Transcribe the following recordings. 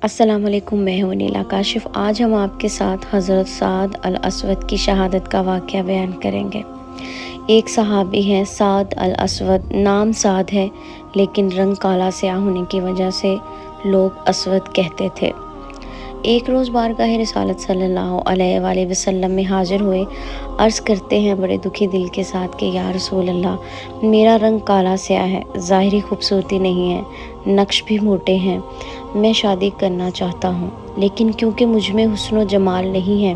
السلام علیکم، میں ہوں نیلا کاشف۔ آج ہم آپ کے ساتھ حضرت سعد الاسود کی شہادت کا واقعہ بیان کریں گے۔ ایک صحابی ہیں سعد الاسود، نام سعد ہے لیکن رنگ کالا سیاہ ہونے کی وجہ سے لوگ اسود کہتے تھے۔ ایک روز بارگاہ رسالت صلی اللہ علیہ وآلہ وسلم میں حاضر ہوئے، عرض کرتے ہیں بڑے دکھی دل کے ساتھ کہ یا رسول اللہ، میرا رنگ کالا سیاہ ہے، ظاہری خوبصورتی نہیں ہے، نقش بھی موٹے ہیں، میں شادی کرنا چاہتا ہوں، لیکن کیونکہ مجھ میں حسن و جمال نہیں ہے،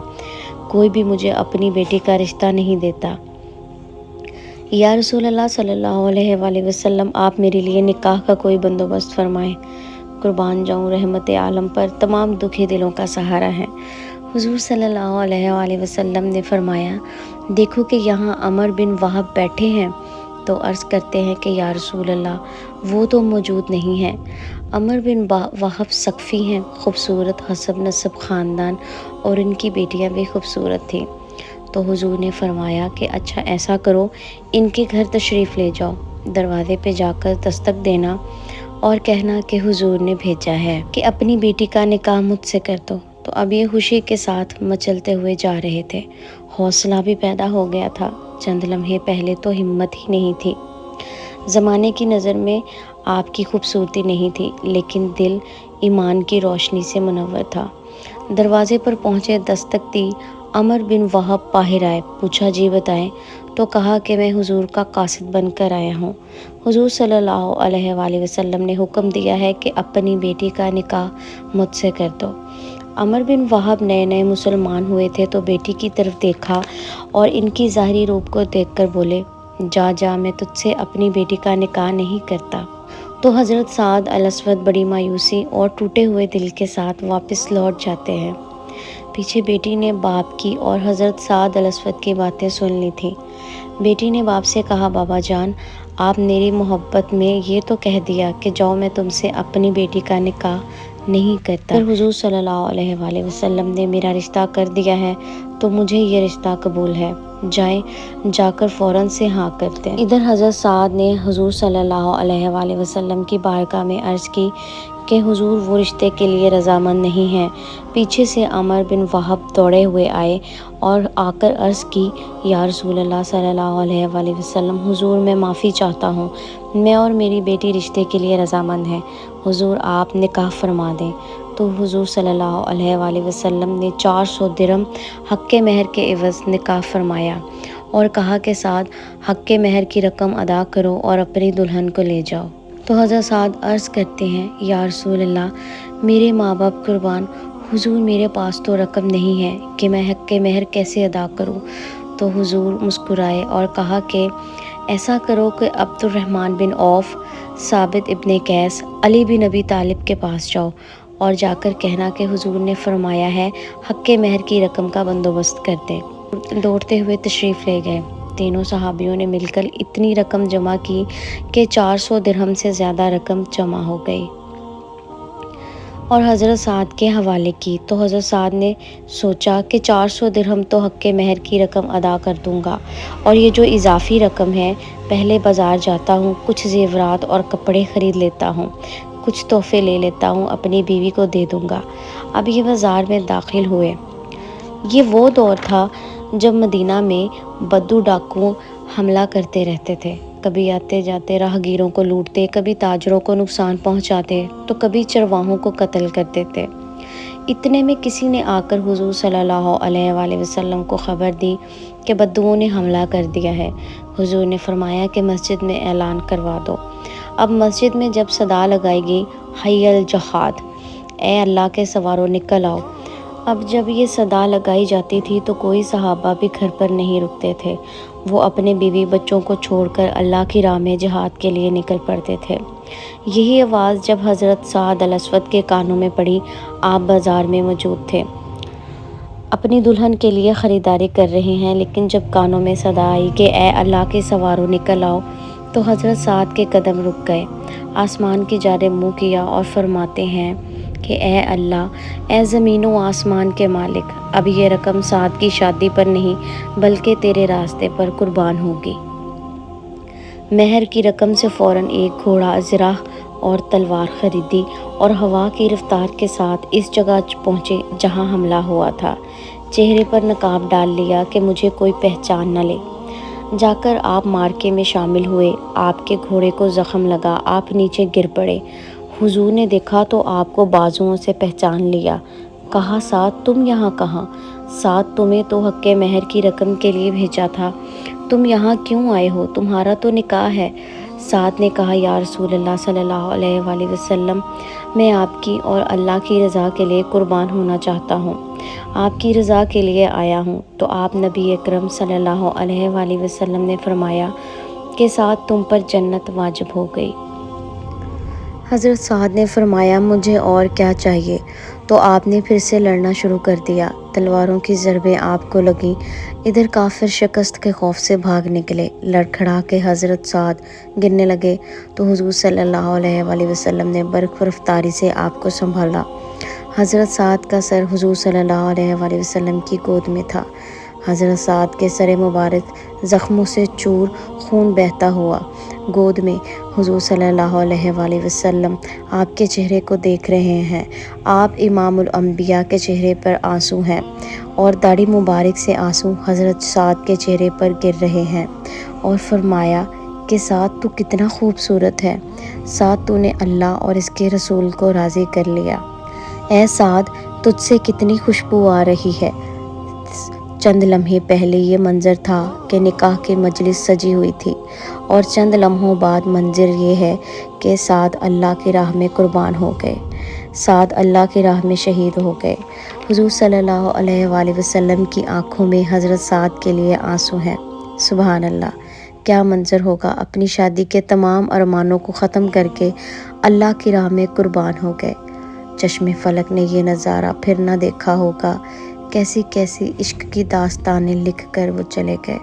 کوئی بھی مجھے اپنی بیٹی کا رشتہ نہیں دیتا۔ یا رسول اللہ صلی اللہ علیہ وآلہ وسلم، آپ میرے لیے نکاح کا کوئی بندوبست فرمائیں، قربان جاؤں رحمت عالم پر تمام دکھی دلوں کا سہارا ہے۔ حضور صلی اللہ علیہ وآلہ وسلم نے فرمایا، دیکھو کہ یہاں عمر بن وہب بیٹھے ہیں، تو عرض کرتے ہیں کہ یا رسول اللہ وہ تو موجود نہیں ہیں۔ عمر بن وہب ثقفی ہیں، خوبصورت حسب نسب خاندان، اور ان کی بیٹیاں بھی خوبصورت تھیں۔ تو حضور نے فرمایا کہ اچھا ایسا کرو، ان کے گھر تشریف لے جاؤ، دروازے پہ جا کر دستک دینا اور کہنا کہ حضور نے بھیجا ہے کہ اپنی بیٹی کا نکاح مجھ سے کر دو۔ تو اب یہ خوشی کے ساتھ مچلتے ہوئے جا رہے تھے، حوصلہ بھی پیدا ہو گیا تھا۔ چند لمحے پہلے تو ہمت ہی نہیں تھی، زمانے کی نظر میں آپ کی خوبصورتی نہیں تھی، لیکن دل ایمان کی روشنی سے منور تھا۔ دروازے پر پہنچے، دستک دی، عمر بن وہب باہر آئے، پوچھا جی بتائیں، تو کہا کہ میں حضور کا قاصد بن کر آیا ہوں۔ حضور صلی اللہ علیہ وآلہ وسلم نے حکم دیا ہے کہ اپنی بیٹی کا نکاح مجھ سے کر دو۔ عمر بن وہب نئے نئے مسلمان ہوئے تھے تو بیٹی کی طرف دیکھا اور ان کی ظاہری روپ کو دیکھ کر بولے، جا جا، میں تجھ سے اپنی بیٹی کا نکاح نہیں کرتا۔ تو حضرت سعد الاسود بڑی مایوسی اور ٹوٹے ہوئے دل کے ساتھ واپس لوٹ جاتے ہیں۔ پیچھے بیٹی نے باپ کی اور حضرت سعد الاسود کی باتیں سن لی تھیں۔ بیٹی نے باپ سے کہا، بابا جان، آپ میری محبت میں یہ تو کہہ دیا کہ جاؤ، میں تم سے اپنی بیٹی کا نکاح نہیں کرتا۔ پھر حضور صلی اللہ علیہ وآلہ وسلم نے میرا رشتہ کر دیا ہے تو مجھے یہ رشتہ قبول ہے، جائیں، جا کر فوراً سے ہاں کر دیں۔ ادھر حضرت سعد نے حضور صلی اللہ علیہ وآلہ وسلم کی بارگاہ میں عرض کی کہ حضور وہ رشتے کے لیے رضامند نہیں ہیں۔ پیچھے سے عمر بن وہب دوڑے ہوئے آئے اور آ کر عرض کی، یا رسول اللہ صلی اللہ علیہ وآلہ وسلم، حضور میں معافی چاہتا ہوں، میں اور میری بیٹی رشتے کے لیے رضامند ہیں، حضور آپ نکاح فرما دیں۔ تو حضور صلی اللہ علیہ وآلہ وسلم نے 400 درہم حق مہر کے عوض نکاح فرمایا اور کہا کہ سعد، حق مہر کی رقم ادا کرو اور اپنی دلہن کو لے جاؤ۔ تو حضرت سعد عرض کرتے ہیں، یا رسول اللہ، میرے ماں باپ قربان، حضور میرے پاس تو رقم نہیں ہے کہ میں حق مہر کیسے ادا کروں۔ تو حضور مسکرائے اور کہا کہ ایسا کرو کہ عبد الرحمن بن عوف، ثابت ابن قیس، علی بن ابی طالب کے پاس جاؤ اور جا کر کہنا کہ حضور نے فرمایا ہے حق مہر کی رقم کا بندوبست کر دیں۔ دوڑتے ہوئے تشریف لے گئے۔ تینوں صحابیوں نے مل کر اتنی رقم جمع کی کہ 400 درہم سے زیادہ رقم جمع ہو گئی اور حضرت سعد کے حوالے کی۔ تو حضرت سعد نے سوچا کہ 400 درہم تو حق مہر کی رقم ادا کر دوں گا، اور یہ جو اضافی رقم ہے، پہلے بازار جاتا ہوں، کچھ زیورات اور کپڑے خرید لیتا ہوں، کچھ تحفے لے لیتا ہوں، اپنی بیوی کو دے دوں گا۔ اب یہ بازار میں داخل ہوئے۔ یہ وہ دور تھا جب مدینہ میں بدو ڈاکو حملہ کرتے رہتے تھے، کبھی آتے جاتے راہگیروں کو لوٹتے، کبھی تاجروں کو نقصان پہنچاتے، تو کبھی چرواہوں کو قتل کرتے تھے۔ اتنے میں کسی نے آ کر حضور صلی اللہ علیہ وآلہ وسلم کو خبر دی کہ بدوؤں نے حملہ کر دیا ہے۔ حضور نے فرمایا کہ مسجد میں اعلان کروا دو۔ اب مسجد میں جب صدا لگائی گئی، حی الجہاد، اے اللہ کے سواروں نکل آؤ، اب جب یہ صدا لگائی جاتی تھی تو کوئی صحابہ بھی گھر پر نہیں رکتے تھے، وہ اپنے بیوی بچوں کو چھوڑ کر اللہ کی راہ میں جہاد کے لیے نکل پڑتے تھے۔ یہی آواز جب حضرت سعد الاسود کے کانوں میں پڑی، آپ بازار میں موجود تھے، اپنی دلہن کے لیے خریداری کر رہے ہیں، لیکن جب کانوں میں صدا آئی کہ اے اللہ کے سواروں نکل آؤ، تو حضرت سعد کے قدم رک گئے، آسمان کی جانب منہ کیا اور فرماتے ہیں کہ اے اللہ، اے زمین و آسمان کے مالک، اب یہ رقم سعد کی شادی پر نہیں بلکہ تیرے راستے پر قربان ہوگی۔ مہر کی رقم سے فوراً ایک گھوڑا زرہ اور تلوار خریدی اور ہوا کی رفتار کے ساتھ اس جگہ پہنچے جہاں حملہ ہوا تھا۔ چہرے پر نقاب ڈال لیا کہ مجھے کوئی پہچان نہ لے۔ جا کر آپ مارکے میں شامل ہوئے، آپ کے گھوڑے کو زخم لگا، آپ نیچے گر پڑے۔ حضور نے دیکھا تو آپ کو بازوؤں سے پہچان لیا۔ کہا سعد تم یہاں کہاں؟ سعد تمہیں تو حق مہر کی رقم کے لیے بھیجا تھا، تم یہاں کیوں آئے ہو؟ تمہارا تو نکاح ہے۔ سعد نے کہا یا رسول اللہ صلی اللہ علیہ وآلہ وسلم، میں آپ کی اور اللہ کی رضا کے لیے قربان ہونا چاہتا ہوں، آپ کی رضا کے لیے آیا ہوں۔ تو آپ نبی اکرم صلی اللہ علیہ وآلہ وسلم نے فرمایا کہ سعد تم پر جنت واجب ہو گئی۔ حضرت سعد نے فرمایا مجھے اور کیا چاہیے؟ تو آپ نے پھر سے لڑنا شروع کر دیا۔ تلواروں کی ضربیں آپ کو لگیں، ادھر کافر شکست کے خوف سے بھاگ نکلے۔ لڑکھڑا کے حضرت سعد گرنے لگے تو حضور صلی اللہ علیہ وآلہ وسلم نے برق رفتاری سے آپ کو سنبھالا۔ حضرت سعد کا سر حضور صلی اللہ علیہ وآلہ وسلم کی گود میں تھا۔ حضرت سعد کے سر مبارک زخموں سے چور خون بہتا ہوا گود میں حضور صلی اللہ علیہ وآلہ وسلم آپ کے چہرے کو دیکھ رہے ہیں۔ آپ امام الانبیاء کے چہرے پر آنسو ہیں اور داڑھی مبارک سے آنسو حضرت سعد کے چہرے پر گر رہے ہیں، اور فرمایا کہ سعد تو کتنا خوبصورت ہے، سعد تو نے اللہ اور اس کے رسول کو راضی کر لیا۔ اے سعد تجھ سے کتنی خوشبو آ رہی ہے۔ چند لمحے پہلے یہ منظر تھا کہ نکاح کی مجلس سجی ہوئی تھی، اور چند لمحوں بعد منظر یہ ہے کہ سعد اللہ کی راہ میں قربان ہو گئے، سعد اللہ کی راہ میں شہید ہو گئے۔ حضور صلی اللہ علیہ وآلہ وسلم کی آنکھوں میں حضرت سعد کے لیے آنسو ہیں۔ سبحان اللہ، کیا منظر ہوگا! اپنی شادی کے تمام ارمانوں کو ختم کر کے اللہ کی راہ میں قربان ہو گئے۔ چشم فلک نے یہ نظارہ پھر نہ دیکھا ہوگا، کیسی کیسی عشق کی داستانیں لکھ کر وہ چلے گئے۔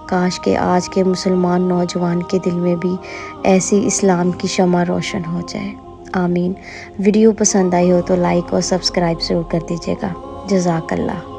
کاش کہ آج کے مسلمان نوجوان کے دل میں بھی ایسی اسلام کی شمع روشن ہو جائے۔ آمین۔ ویڈیو پسند آئی ہو تو لائک اور سبسکرائب ضرور کر دیجیے گا۔ جزاک اللہ۔